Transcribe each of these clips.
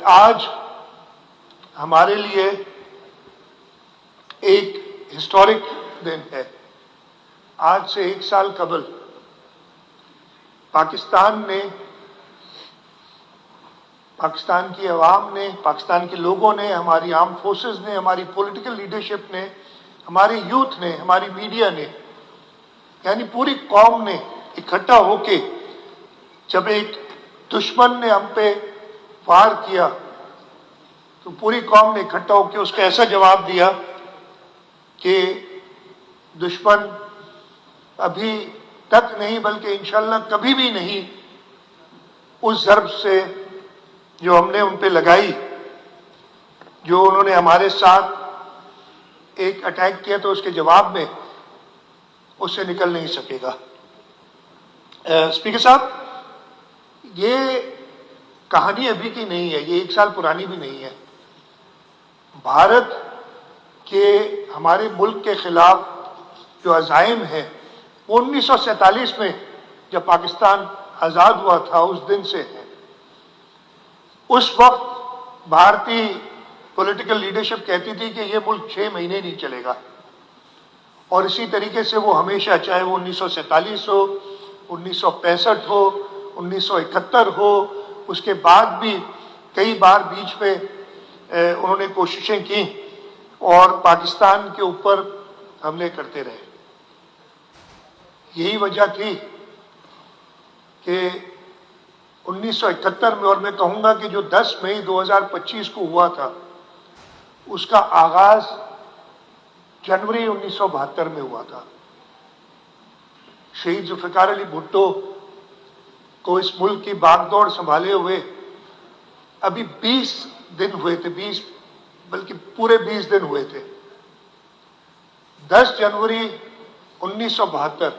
آج ہمارے لیے ایک ہسٹورک دن ہے۔ آج سے 1 سال قبل پاکستان نے، پاکستان کی عوام نے، پاکستان کے لوگوں نے، ہماری آرم فورسز نے، ہماری پولیٹیکل لیڈرشپ نے، ہماری یوتھ نے، ہماری میڈیا نے، یعنی پوری قوم نے اکٹھا ہو کے جب ایک دشمن نے ہم پہ وار کیا تو پوری قوم نے اکٹھا ہو کے اس کا ایسا جواب دیا کہ دشمن ابھی تک نہیں بلکہ انشاءاللہ کبھی بھی نہیں اس ضرب سے جو ہم نے ان پہ لگائی، جو انہوں نے ہمارے ساتھ ایک اٹیک کیا تو اس کے جواب میں اس سے نکل نہیں سکے گا۔ اسپیکر صاحب، یہ کہانی ابھی کی نہیں ہے، یہ 1 سال پرانی بھی نہیں ہے۔ بھارت کے، ہمارے ملک کے خلاف جو عزائم ہیں وہ 1947 میں جب پاکستان آزاد ہوا تھا اس دن سے ہے۔ اس وقت بھارتی پولیٹیکل لیڈرشپ کہتی تھی کہ یہ ملک 6 مہینے نہیں چلے گا، اور اسی طریقے سے وہ ہمیشہ، چاہے وہ 1947 ہو، 1965 ہو، 1971 ہو، اس کے بعد بھی کئی بار بیچ میں انہوں نے کوششیں کی اور پاکستان کے اوپر حملے کرتے رہے۔ یہی وجہ تھی کہ 1971 میں، اور میں کہوں گا کہ جو 10 مئی 2025 کو ہوا تھا اس کا آغاز جنوری 1972 میں ہوا تھا۔ شہید ذوالفقار علی بھٹو کو اس ملک کی باغ دوڑ سنبھالے ہوئے ابھی 20 دن ہوئے تھے، 20 بلکہ پورے 20 دن ہوئے تھے۔ 10 جنوری 1972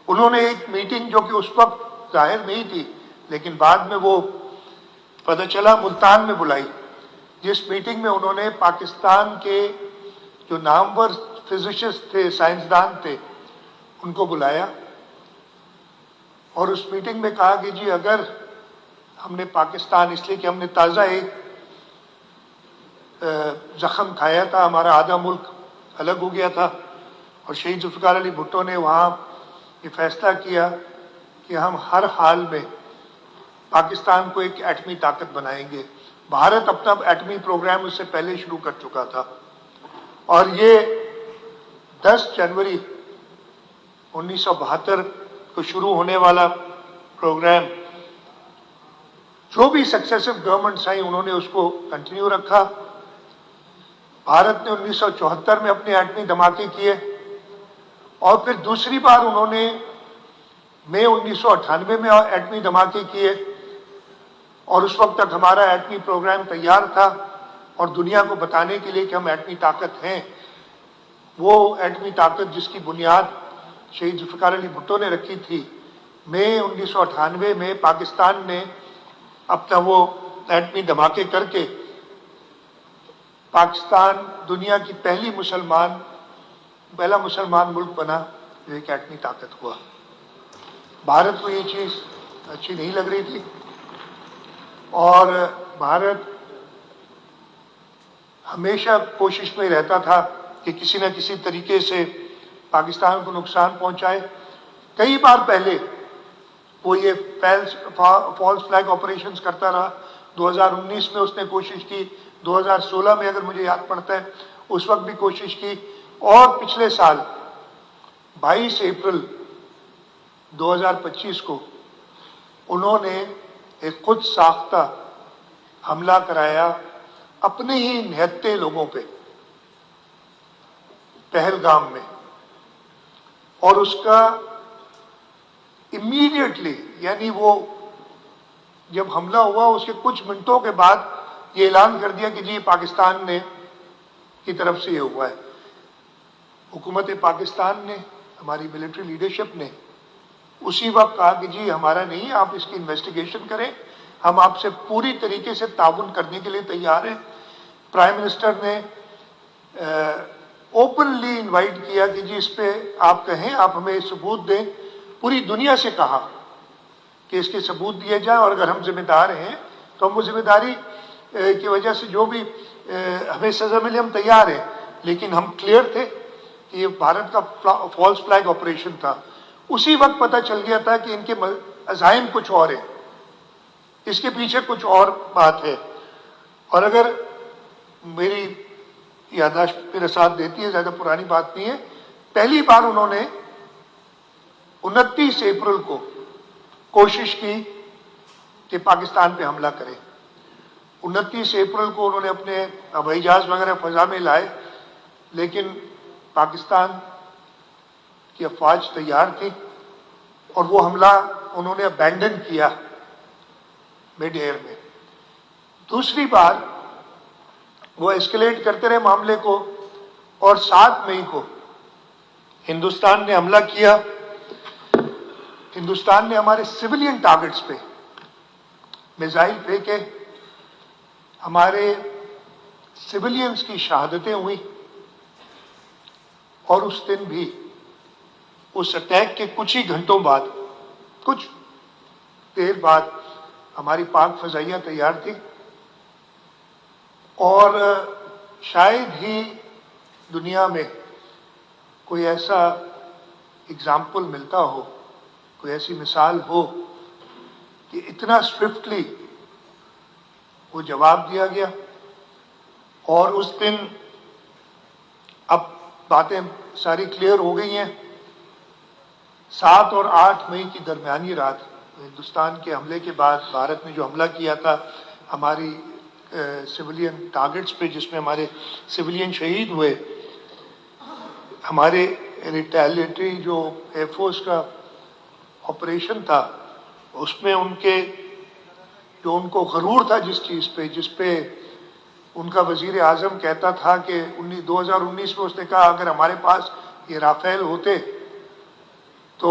انہوں نے ایک میٹنگ، جو کہ اس وقت ظاہر نہیں تھی لیکن بعد میں وہ پتہ چلا، ملتان میں بلائی، جس میٹنگ میں انہوں نے پاکستان کے جو نامور فزسسٹ تھے، سائنسدان تھے، ان کو بلایا اور اس میٹنگ میں کہا کہ جی اگر ہم نے پاکستان، اس لیے کہ ہم نے تازہ ایک زخم کھایا تھا، ہمارا آدھا ملک الگ ہو گیا تھا، اور شہید ذوالفقار علی بھٹو نے وہاں یہ فیصلہ کیا کہ ہم ہر حال میں پاکستان کو ایک ایٹمی طاقت بنائیں گے۔ بھارت اپنا ایٹمی پروگرام اس سے پہلے شروع کر چکا تھا، اور یہ 10 جنوری 1972 کو شروع ہونے والا پروگرام، جو بھی سکسیسو گورنمنٹس آئیں انہوں نے اس کو کنٹینیو رکھا۔ بھارت نے 1974 میں اپنے ایٹمی دھماکے کیے، اور پھر دوسری بار انہوں نے مئی 1998 میں ایٹمی دھماکے کیے، اور اس وقت تک ہمارا ایٹمی پروگرام تیار تھا، اور دنیا کو بتانے کے لیے کہ ہم ایٹمی طاقت ہیں۔ وہ ایٹمی طاقت جس کی بنیاد شہید ذوالفقار علی بھٹو نے رکھی تھی، مئی 1998 میں پاکستان نے اپنا وہ ایٹمی دھماکے کر کے پاکستان دنیا کی پہلا مسلمان ملک بنا جو ایک ایٹمی طاقت ہوا۔ بھارت کو یہ چیز اچھی نہیں لگ رہی تھی، اور بھارت ہمیشہ کوشش میں رہتا تھا کہ کسی نہ کسی طریقے سے پاکستان کو نقصان پہنچائے۔ کئی بار پہلے وہ یہ فالس فلیگ آپریشنز کرتا رہا۔ 2019 میں اس نے کوشش کی، 2016 میں اگر مجھے یاد پڑتا ہے اس وقت بھی کوشش کی، اور پچھلے سال 22 اپریل 2025 کو انہوں نے ایک خود ساختہ حملہ کرایا اپنے ہی نہتے لوگوں پہ پہلگام میں، اور اس کا امیڈیٹلی، یعنی وہ جب حملہ ہوا اس کے کچھ منٹوں کے بعد یہ اعلان کر دیا کہ جی پاکستان نے کی طرف سے یہ ہوا ہے۔ حکومت پاکستان نے، ہماری ملٹری لیڈرشپ نے اسی وقت کہا کہ جی ہمارا نہیں، آپ اس کی انویسٹیگیشن کریں، ہم آپ سے پوری طریقے سے تعاون کرنے کے لیے تیار ہیں۔ پرائم منسٹر نے اوپنلی انوائٹ کیا کہ جی اس پہ آپ کہیں، آپ ہمیں ثبوت دیں۔ پوری دنیا سے کہا کہ اس کے ثبوت دیے جائیں، اور اگر ہم ذمہ دار ہیں تو ہم وہ ذمہ داری کی وجہ سے جو بھی ہمیں سزا ملے ہم تیار ہیں، لیکن ہم کلیئر تھے کہ یہ بھارت کا فالس فلیگ آپریشن تھا۔ اسی وقت پتہ چل گیا تھا کہ ان کے عزائم کچھ اور ہیں، اس کے پیچھے کچھ اور بات ہے۔ اور اگر میری یادداشت میرے ساتھ دیتی ہے، زیادہ پرانی بات نہیں ہے، پہلی بار انہوں نے 29 اپریل کو کوشش کی کہ پاکستان پہ حملہ کرے۔ 29 اپریل کو انہوں نے اپنے ہوائی جہاز وغیرہ فضا میں لائے، لیکن پاکستان کی افواج تیار تھی اور وہ حملہ انہوں نے ابینڈن کیا مڈ ایئر میں۔ دوسری بار وہ ایسکیلیٹ کرتے رہے معاملے کو، اور 7 مئی کو ہندوستان نے حملہ کیا۔ ہندوستان نے ہمارے سویلین ٹارگٹس پہ میزائل پھینکے، ہمارے سویلینز کی شہادتیں ہوئیں، اور اس دن بھی اس اٹیک کے کچھ ہی گھنٹوں بعد، کچھ دیر بعد ہماری پاک فضائیہ تیار تھی، اور شاید ہی دنیا میں کوئی ایسا اگزامپل ملتا ہو، کوئی ایسی مثال ہو کہ اتنا سوئفٹلی وہ جواب دیا گیا۔ اور اس دن اب باتیں ساری کلیئر ہو گئی ہیں۔ 7 اور 8 مئی کی درمیانی رات ہندوستان کے حملے کے بعد بھارت نے جو حملہ کیا تھا ہماری سویلین ٹارگٹس پہ، جس میں ہمارے سویلین شہید ہوئے، ہمارے ریٹیلیٹری جو ایئر فورس کا آپریشن تھا، اس میں ان کے جو ان کو غرور تھا جس پہ ان کا وزیر اعظم کہتا تھا کہ 2019 میں اس نے کہا اگر ہمارے پاس یہ رافیل ہوتے تو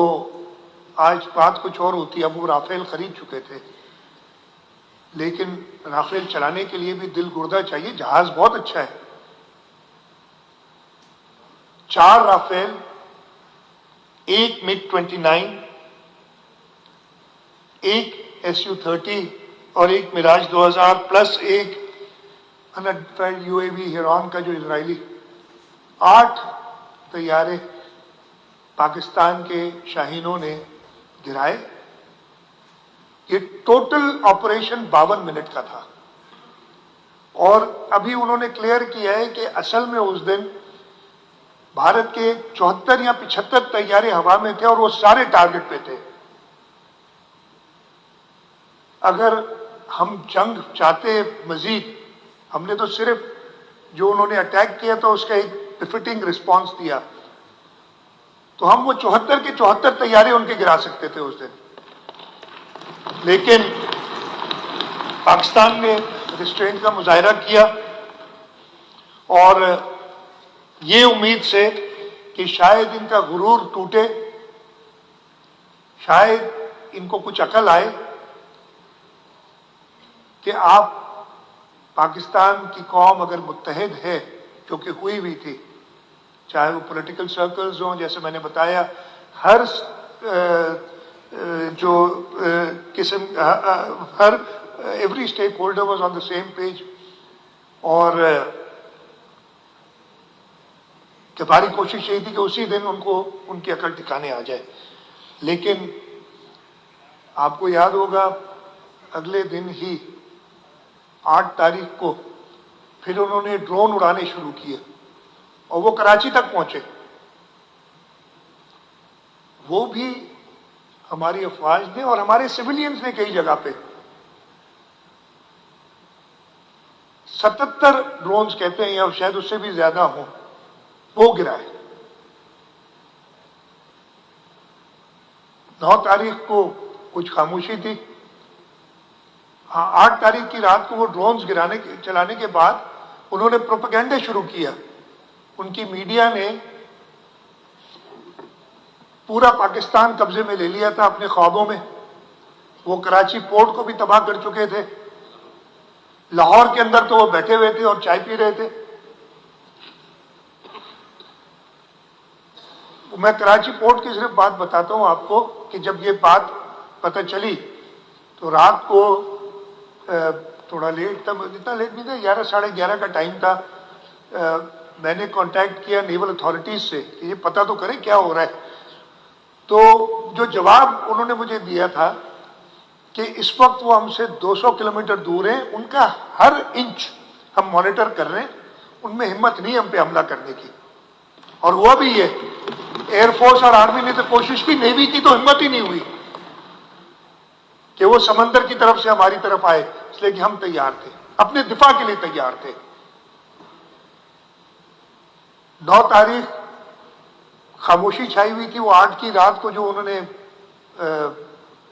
آج بات کچھ اور ہوتی۔ اب وہ رافیل خرید چکے تھے، لیکن رافیل چلانے کے لیے بھی دل گردہ چاہیے۔ جہاز بہت اچھا ہے، 4 رافیل، 1 MiG-29، 1 Su-30 اور 1 میراج 2000 پلس 1 انڈیفائڈ UAV ہیرون کا جو اسرائیلی، 8 طیارے پاکستان کے شاہینوں نے گرائے۔ یہ ٹوٹل آپریشن 52 منٹ کا تھا، اور ابھی انہوں نے کلیئر کیا ہے کہ اصل میں اس دن بھارت کے 74 یا 75 طیارے ہوا میں تھے اور وہ سارے ٹارگٹ پہ تھے۔ اگر ہم جنگ چاہتے مزید، ہم نے تو صرف جو انہوں نے اٹیک کیا تھا اس کا ایک بفٹنگ رسپانس دیا، تو ہم وہ 74 کے 74 طیارے ان کے گرا سکتے تھے اس دن، لیکن پاکستان نے ریسٹرینٹ کا مظاہرہ کیا، اور یہ امید سے کہ شاید ان کا غرور ٹوٹے، شاید ان کو کچھ عقل آئے کہ آپ پاکستان کی قوم اگر متحد ہے، جو کہ ہوئی ہوئی تھی، چاہے وہ پولیٹیکل سرکلز ہوں، جیسے میں نے بتایا، ہر جو قسم ہر every stakeholder was on the same page, اور ہماری کوشش یہی تھی کہ اسی دن ان کو ان کی عقل ٹھکانے آ جائے۔ لیکن آپ کو یاد ہوگا اگلے دن ہی 8 تاریخ کو پھر انہوں نے ڈرون اڑانے شروع کیے، اور وہ کراچی تک پہنچے۔ وہ بھی ہماری افواج نے اور ہمارے سویلینز نے کئی جگہ پہ 77 ڈرونز کہتے ہیں، یا شاید اس سے بھی زیادہ ہوں، وہ گرائے۔ 9 تاریخ کو کچھ خاموشی تھی، 8 تاریخ کی رات کو وہ ڈرونز چلانے کے بعد انہوں نے پروپیگنڈے شروع کیا۔ ان کی میڈیا نے پورا پاکستان قبضے میں لے لیا تھا اپنے خوابوں میں، وہ کراچی پورٹ کو بھی تباہ کر چکے تھے، لاہور کے اندر تو وہ بیٹھے ہوئے تھے اور چائے پی رہے تھے۔ میں کراچی پورٹ کی صرف بات بتاتا ہوں آپ کو کہ جب یہ بات پتہ چلی تو رات کو تھوڑا لیٹ تھا, اتنا لیٹ نہیں تھا, 11 ساڑھے 11 کا ٹائم تھا. میں نے کانٹیکٹ کیا نیول اتھارٹیز سے کہ یہ پتہ تو کریں کیا ہو رہا ہے. تو جو جواب انہوں نے مجھے دیا تھا کہ اس وقت وہ ہم سے 200 کلومیٹر دور ہیں, ان کا ہر انچ ہم مانیٹر کر رہے ہیں, ان میں ہمت نہیں ہم پہ حملہ کرنے کی. اور ہوا بھی ہے, ایئر فورس اور آرمی نے تو کوشش کی, نیوی کی تو ہمت ہی نہیں ہوئی کہ وہ سمندر کی طرف سے ہماری طرف آئے, اس لیے کہ ہم تیار تھے, اپنے دفاع کے لیے تیار تھے. 9 تاریخ خاموشی چھائی ہوئی تھی, وہ 8 کی رات کو جو انہوں نے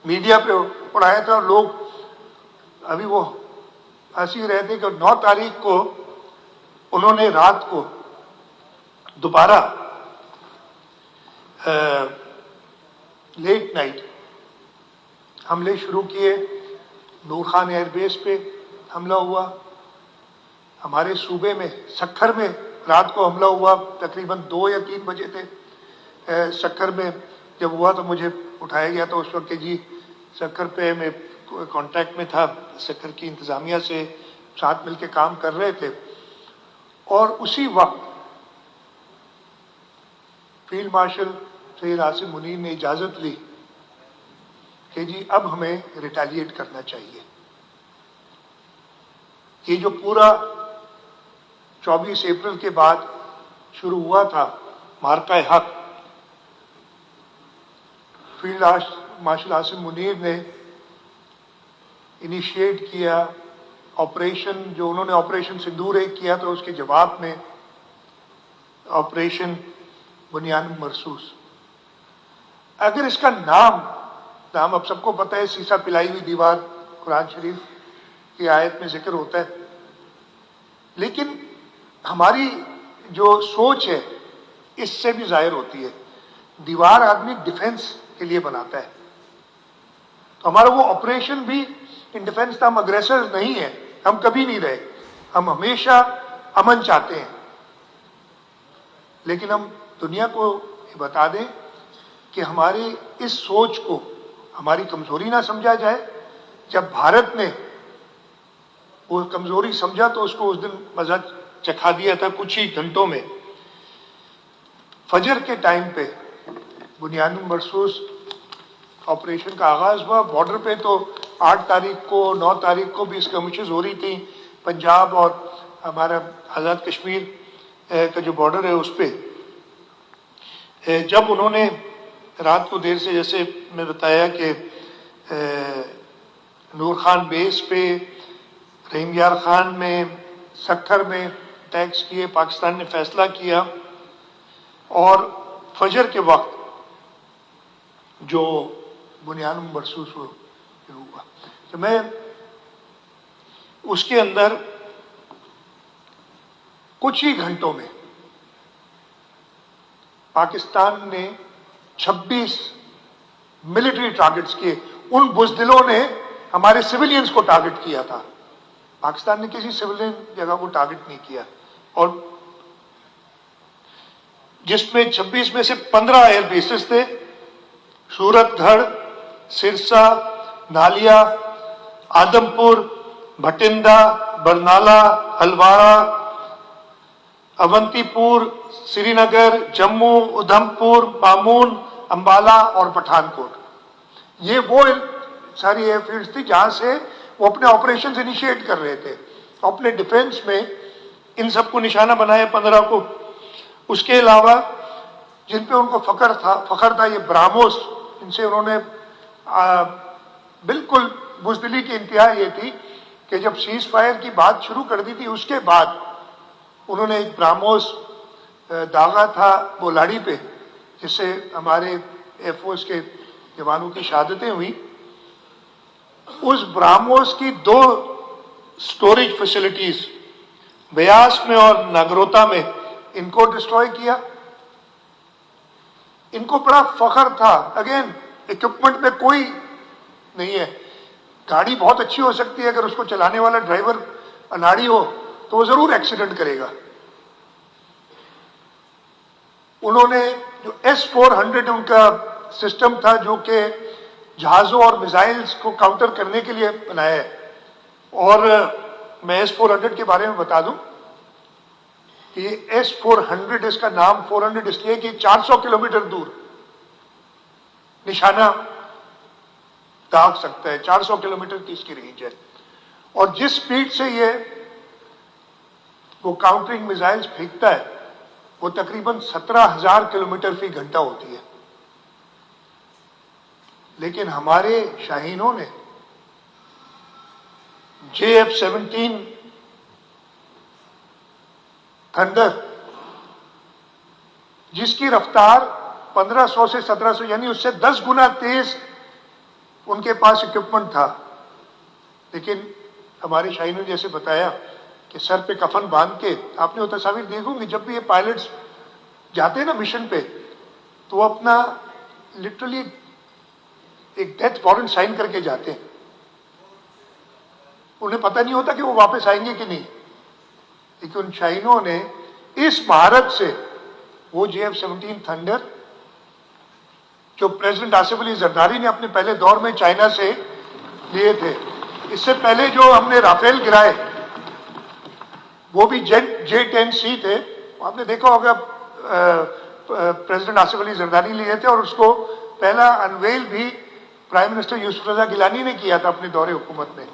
میڈیا پہ اڑایا تھا, لوگ ابھی وہ ہنسی رہے تھے کہ 9 تاریخ کو انہوں نے رات کو دوبارہ لیٹ نائٹ حملے شروع کیے. نور خان ایئر بیس پہ حملہ ہوا, ہمارے صوبے میں سکھر میں رات کو حملہ ہوا, تقریباً 2 یا 3 بجے تھے. سکھر میں جب ہوا تو مجھے اٹھایا گیا, تو اس وقت کہ جی سکھر پہ میں کانٹیکٹ میں تھا, سکھر کی انتظامیہ سے ساتھ مل کے کام کر رہے تھے. اور اسی وقت فیلڈ مارشل سید عاصم منیر نے اجازت لی کہ جی اب ہمیں ریٹیلیٹ کرنا چاہیے. یہ جو پورا 24 اپریل کے بعد شروع ہوا تھا مارکہ حق, فیلڈ مارشل عاصم منیر نے انیشیٹ کیا آپریشن, جو انہوں نے آپریشن سندور 1 کیا تو اس کے جواب میں آپریشن بنیان مرصوص. اگر اس کا نام اب سب کو پتہ ہے, سیسا پلائی ہوئی دیوار قرآن شریف کی آیت میں ذکر ہوتا ہے, لیکن ہماری جو سوچ ہے اس سے بھی ظاہر ہوتی ہے. دیوار آدمی ڈیفنس کے لیے بناتا ہے, تو ہمارا وہ آپریشن بھی ان ڈیفنس تھا. ہم اگریسر نہیں ہیں, ہم کبھی نہیں رہے, ہم ہمیشہ امن چاہتے ہیں. لیکن ہم دنیا کو یہ بتا دیں کہ ہماری اس سوچ کو ہماری کمزوری نہ سمجھا جائے. جب بھارت نے وہ کمزوری سمجھا تو اس کو اس دن مزہ چکھا دیا تھا. کچھ ہی گھنٹوں میں فجر کے ٹائم پہ بنیان مرصوص آپریشن کا آغاز ہوا. بارڈر پہ تو 8 تاریخ کو 9 تاریخ کو بھی اسکرمشز ہو رہی تھیں, پنجاب اور ہمارا آزاد کشمیر کا جو بارڈر ہے اس پہ. جب انہوں نے رات کو دیر سے, جیسے میں بتایا کہ نور خان بیس پہ, رحیم یار خان میں, سکھر میں اٹیکس کیے, پاکستان نے فیصلہ کیا. اور فجر کے وقت جو بنیان مرصوص ہوا, تو میں اس کے اندر کچھ ہی گھنٹوں میں پاکستان نے 26 ملٹری ٹارگٹس کیے. ان بزدلوں نے ہمارے سویلینز کو ٹارگٹ کیا تھا, پاکستان نے کسی سویلین جگہ کو ٹارگٹ نہیں کیا. اور جس میں 26 میں سے 15 ایئر بیسز تھے, سورت گڑھ, سرسا, نالیا, آدم پور, بھٹنڈا, برنالہ, ہلوارہ, اونتی پور, سری نگر, جموں, ادھم پور, بامون, امبالہ اور پٹھان کوٹ. یہ وہ ساری ایئر فیلڈز تھی جہاں سے وہ اپنے آپریشنز انیشیٹ کر رہے تھے. اپنے ڈیفنس میں ان سب کو نشانہ بنایا 15 کو. اس کے علاوہ جن پہ ان کو فخر تھا, یہ براموس, ان سے انہوں نے بالکل بزدلی کی انتہا یہ تھی کہ جب سیز فائر کی بات شروع کر دی تھی, اس کے بعد انہوں نے ایک براموس داغا تھا بولاڑی پہ, جس سے ہمارے ایئر فورس کے جوانوں کی شہادتیں ہوئیں. اس براموس کی 2 سٹوریج فیسلٹیز بیاس میں اور ناگروتا میں ان کو ڈسٹروائے کیا. ان کو بڑا فخر تھا. اگین اکوپمنٹ میں کوئی نہیں ہے, گاڑی بہت اچھی ہو سکتی ہے, اگر اس کو چلانے والا ڈرائیور اناڑی ہو تو وہ ضرور ایکسیڈنٹ کرے گا. انہوں نے جو S-400 ان کا سسٹم تھا, جو کہ جہازوں اور میزائلز کو کاؤنٹر کرنے کے لیے بنایا ہے, اور میں S-400 کے بارے میں بتا دوں کہ یہ S-400 اس کا نام 400 اس لیے کہ 400 کلومیٹر دور نشانہ داغ سکتا ہے. 400 کلومیٹر کی اس کی رینج ہے. اور جس سپیڈ سے وہ کاؤنٹرنگ میزائلز پھینکتا ہے وہ تقریباً 17,000 کلومیٹر فی گھنٹہ ہوتی ہے. لیکن ہمارے شاہینوں نے JF-17 تھنڈر جس کی رفتار 1500 سے 1700 یعنی اس سے 10 گنا تیز ان کے پاس اکوپمنٹ تھا. لیکن ہمارے شاہینوں نے جیسے بتایا کہ سر پہ کفن باندھ کے، آپ نے وہ تصاویر دیکھوں گی جب بھی یہ پائلٹس جاتے ہیں نا مشن پہ تو وہ اپنا لٹرلی ایک ڈیتھ وارنٹ سائن کر کے جاتے ہیں. انہیں پتہ نہیں ہوتا کہ وہ واپس آئیں گے کہ نہیں. لیکن ان شاہینوں نے اس مہارت سے وہ JF-17 تھنڈر جو پریزیڈنٹ آصف علی زرداری نے اپنے پہلے دور میں چائنا سے لیے تھے، اس سے پہلے جو ہم نے رافیل گرائے وہ بھی J-10C تھے. آپ نے دیکھا ہوگا پریزیڈنٹ آصف علی زرداری لیے تھے، اور اس کو پہلا انویل بھی پرائم منسٹر یوسف رضا گیلانی نے کیا تھا اپنے دور حکومت میں.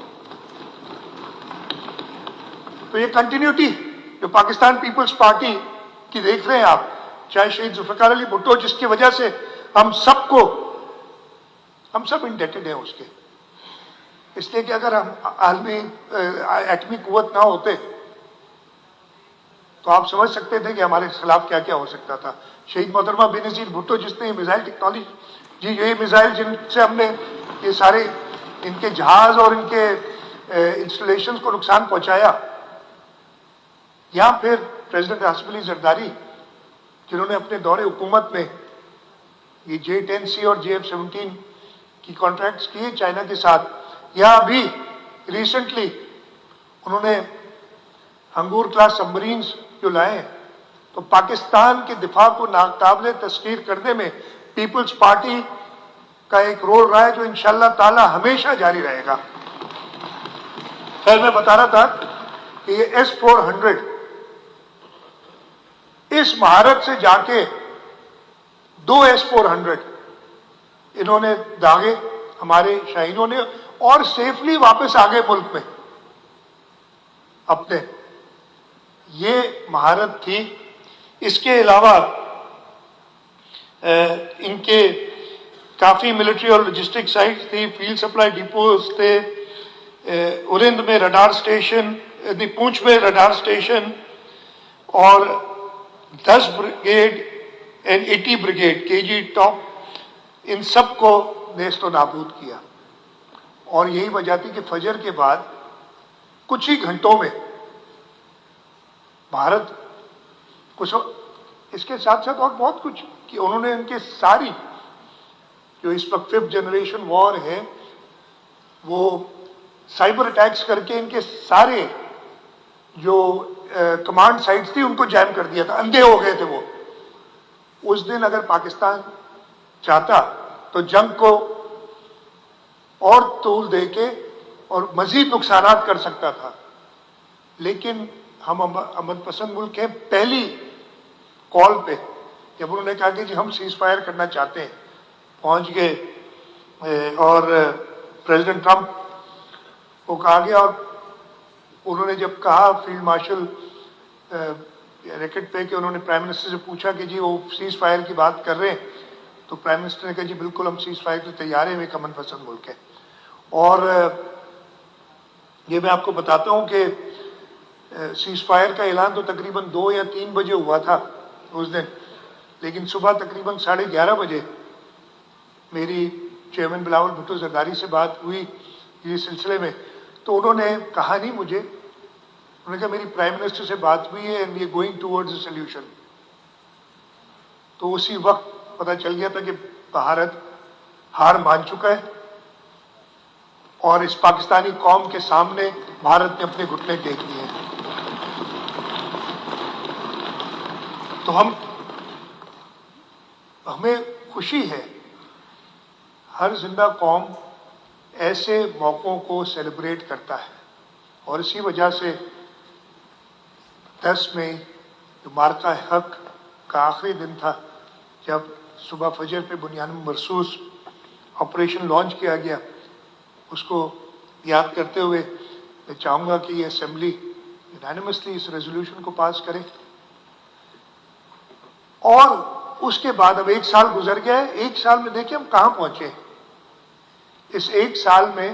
تو یہ کنٹینیوٹی جو پاکستان پیپلز پارٹی کی دیکھ رہے ہیں آپ، چاہے شہید ذوالفقار علی بھٹو جس کی وجہ سے ہم سب انڈیٹڈ ہیں اس کے، اس لیے کہ اگر ہم عالمی ایٹمی قوت نہ ہوتے تو آپ سمجھ سکتے تھے کہ ہمارے خلاف کیا کیا ہو سکتا تھا. شہید محترمہ بے نظیر بھٹو جس نے یہ میزائل ٹیکنالوجی، یہ میزائل جن سے ہم نے یہ سارے ان کے جہاز اور ان کے انسٹالیشنز کو نقصان پہنچایا، یا پھر پریزیڈنٹ آصف علی زرداری جنہوں نے اپنے دور حکومت میں یہ J-10C اور JF-17 کی کانٹریکٹس کیے چائنا کے ساتھ، یا ابھی ریسنٹلی انہوں نے ہنگور کلاس سبمرینز جو لائے، تو پاکستان کے دفاع کو ناقابل تسخیر کرنے میں پیپلز پارٹی کا ایک رول رہا ہے جو انشاءاللہ تعالی ہمیشہ جاری رہے گا. خیر میں بتا رہا تھا کہ یہ S-400 اس مہارت سے جا کے 2 S-400 انہوں نے داغے ہمارے شاہینوں نے، اور سیفلی واپس آگے ملک میں اپنے. یہ مہارت تھی. اس کے علاوہ ان کے کافی ملٹری اور لاجسٹک سائٹس تھی، فیلڈ سپلائی ڈپوز تھے، اورند میں رڈار اسٹیشن، پونچھ میں رڈار اسٹیشن، اور 10 brigade and 80 brigade KG top, ان سب کو نیست و نابود کیا. اور یہی وجہ تھی کہ فجر کے بعد کچھ ہی گھنٹوں میں بھارت کچھ، اس کے ساتھ ساتھ اور بہت کچھ کہ انہوں نے ان کے ساری جو اس وقت 5th جنریشن وار ہے وہ سائبر اٹیکس کر کے ان کے سارے جو کمانڈ سائٹس تھی ان کو جیم کر دیا تھا. اندھے ہو گئے تھے وہ. اس دن اگر پاکستان چاہتا تو جنگ کو اور طول دے کے اور مزید نقصانات کر سکتا تھا. لیکن ہم امن پسند ملک ہیں. پہلی کال پہ جب انہوں نے کہا کہ جی ہم سیز فائر کرنا چاہتے ہیں، پہنچ گئے اور پریزیڈنٹ ٹرمپ کو کہا گیا، اور انہوں نے جب کہا فیلڈ مارشل ریکٹ پہ کہ انہوں نے پرائم منسٹر سے پوچھا کہ جی وہ سیز فائر کی بات کر رہے ہیں، تو پرائم منسٹر نے کہا جی بالکل ہم سیز فائر کے تیار ہیں، ایک امن پسند ملک ہے. اور یہ میں آپ کو بتاتا ہوں کہ سیز فائر کا اعلان تو تقریباً 2 یا 3 بجے ہوا تھا اس دن، لیکن صبح تقریباً 11:30 بجے میری چیئرمین بلاول بھٹو زرداری سے بات ہوئی اس سلسلے میں. تو انہوں نے کہا نہیں مجھے، انہوں نے کہا میری پرائم منسٹر سے بات ہوئی ہے and we are going towards a solution. تو اسی وقت پتہ چل گیا تھا کہ بھارت ہار مان چکا ہے، اور اس پاکستانی قوم کے سامنے بھارت نے اپنے گھٹنے ٹیک لیے ہیں. تو ہمیں خوشی ہے، ہر زندہ قوم ایسے موقعوں کو سیلیبریٹ کرتا ہے. اور اسی وجہ سے 10 مئی جو مارکہ حق کا آخری دن تھا، جب صبح فجر پہ بنیاد مرصوص آپریشن لانچ کیا گیا، اس کو یاد کرتے ہوئے میں چاہوں گا کہ یہ اسمبلی یونانیمسلی اس ریزولوشن کو پاس کرے. اور اس کے بعد اب 1 سال گزر گیا ہے. 1 سال میں دیکھیں ہم کہاں پہنچے. اس 1 سال میں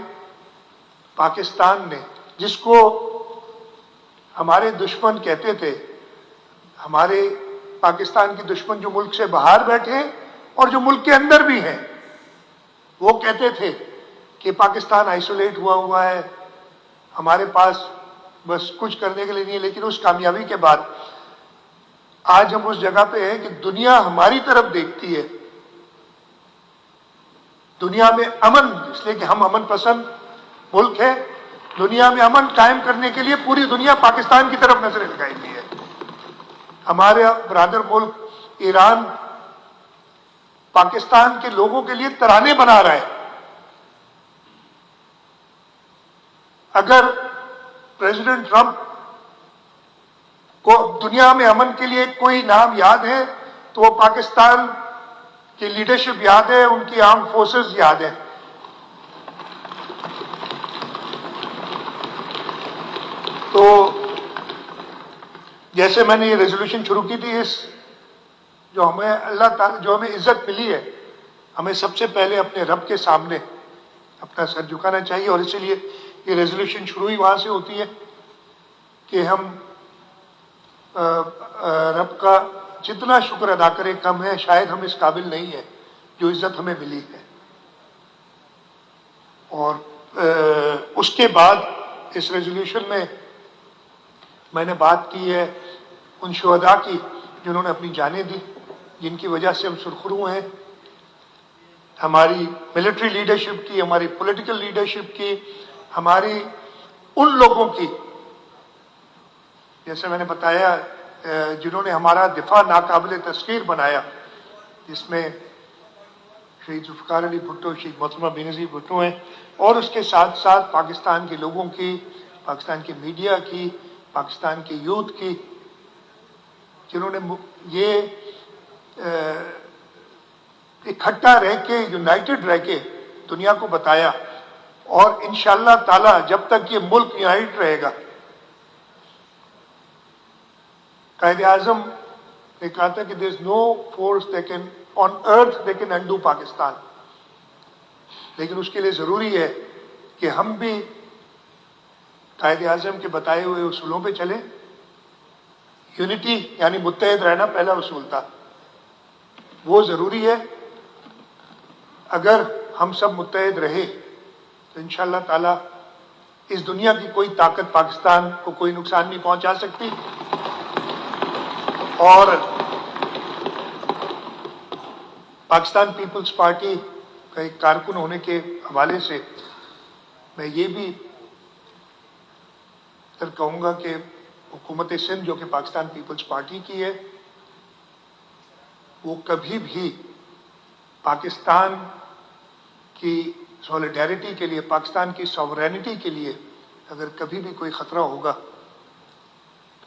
پاکستان نے، جس کو ہمارے دشمن کہتے تھے، ہمارے پاکستان کے دشمن جو ملک سے باہر بیٹھے اور جو ملک کے اندر بھی ہیں، وہ کہتے تھے کہ پاکستان آئسولیٹ ہوا ہے، ہمارے پاس بس کچھ کرنے کے لیے نہیں ہے. لیکن اس کامیابی کے بعد آج ہم اس جگہ پہ ہیں کہ دنیا ہماری طرف دیکھتی ہے. دنیا میں امن، اس لیے کہ ہم امن پسند ملک ہے، دنیا میں امن قائم کرنے کے لیے پوری دنیا پاکستان کی طرف نظریں لگائی ہوئی ہے. ہمارے برادر ملک ایران پاکستان کے لوگوں کے لیے ترانے بنا رہا ہے. اگر پریزیڈنٹ ٹرمپ کو دنیا میں امن کے لیے کوئی نام یاد ہے تو وہ پاکستان کی لیڈرشپ یاد ہے، ان کی آرم فورسز یاد ہے. تو جیسے میں نے یہ ریزولوشن شروع کی تھی، اس جو ہمیں اللہ تعالی جو ہمیں عزت ملی ہے، ہمیں سب سے پہلے اپنے رب کے سامنے اپنا سر جھکانا چاہیے. اور اسی لیے یہ ریزولوشن شروع ہی وہاں سے ہوتی ہے کہ ہم رب کا جتنا شکر ادا کریں کم ہے. شاید ہم اس قابل نہیں ہیں جو عزت ہمیں ملی ہے. اور اس کے بعد اس ریزولوشن میں نے بات کی ہے ان شہداء کی جنہوں نے اپنی جانیں دی، جن کی وجہ سے ہم سرخرو ہیں. ہماری ملٹری لیڈرشپ کی، ہماری پولیٹیکل لیڈرشپ کی، ہماری ان لوگوں کی، جیسے میں نے بتایا، جنہوں نے ہمارا دفاع ناقابل تسخیر بنایا، جس میں شہید ذوالفقار علی بھٹو، شہید محترمہ بے نظیر بھٹو ہیں. اور اس کے ساتھ ساتھ پاکستان کے لوگوں کی، پاکستان کی میڈیا کی، پاکستان کی یوتھ کی، جنہوں نے یہ اکٹھا رہ کے، یونائٹڈ رہ کے دنیا کو بتایا. اور انشاءاللہ تعالی جب تک یہ ملک یونائٹڈ رہے گا، قائد اعظم نے کہا تھا کہ there is no force on earth that can undo Pakistan. لیکن اس کے لیے ضروری ہے کہ ہم بھی قائد اعظم کے بتائے ہوئے اصولوں پہ چلیں. یونٹی یعنی متحد رہنا پہلا اصول تھا، وہ ضروری ہے. اگر ہم سب متحد رہے تو انشاءاللہ تعالی اس دنیا کی کوئی طاقت پاکستان کو کوئی نقصان نہیں پہنچا سکتی. اور پاکستان پیپلز پارٹی کا ایک کارکن ہونے کے حوالے سے میں یہ بھی کہوں گا کہ حکومت سندھ جو کہ پاکستان پیپلز پارٹی کی ہے، وہ کبھی بھی پاکستان کی سولیڈیرٹی کے لیے، پاکستان کی ساورینٹی کے لیے اگر کبھی بھی کوئی خطرہ ہوگا،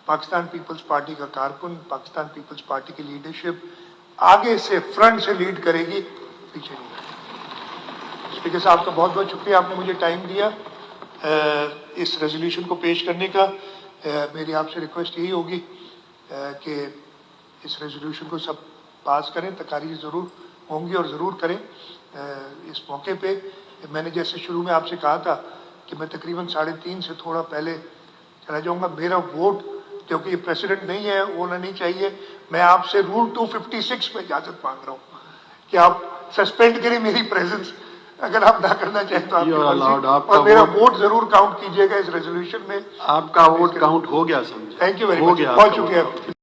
پاکستان پیپلز پارٹی کا کارکن، پاکستان پیپلز پارٹی کی لیڈرشپ آگے سے فرنٹ سے لیڈ کرے گی، پیچھے نہیں. اسپیکر صاحب کا بہت بہت شکریہ، آپ نے مجھے ٹائم دیا اس ریزولوشن کو پیش کرنے کا. میری آپ سے ریکویسٹ یہی ہوگی کہ اس ریزولوشن کو سب پاس کریں. تقاریر ضرور ہوں گی اور ضرور کریں. اس موقع پہ میں نے جیسے شروع میں آپ سے کہا تھا کہ میں تقریباً 3:30 سے تھوڑا پہلے چلا جاؤں گا. میرا ووٹ کیونکہ یہ پریسیڈنٹ نہیں ہے ہونا نہیں چاہیے. میں آپ سے رول 256 میں اجازت مانگ رہا ہوں کہ آپ سسپینڈ کریں میری پریزنس، اگر آپ نہ کرنا چاہیں تو آپ کی مرضی. اور میرا ووٹ ضرور کاؤنٹ کیجیے گا اس ریزولوشن میں. آپ کا ووٹ کاؤنٹ ہو گیا سمجھے. تھینک یو ویری مچ، بہت شکریہ.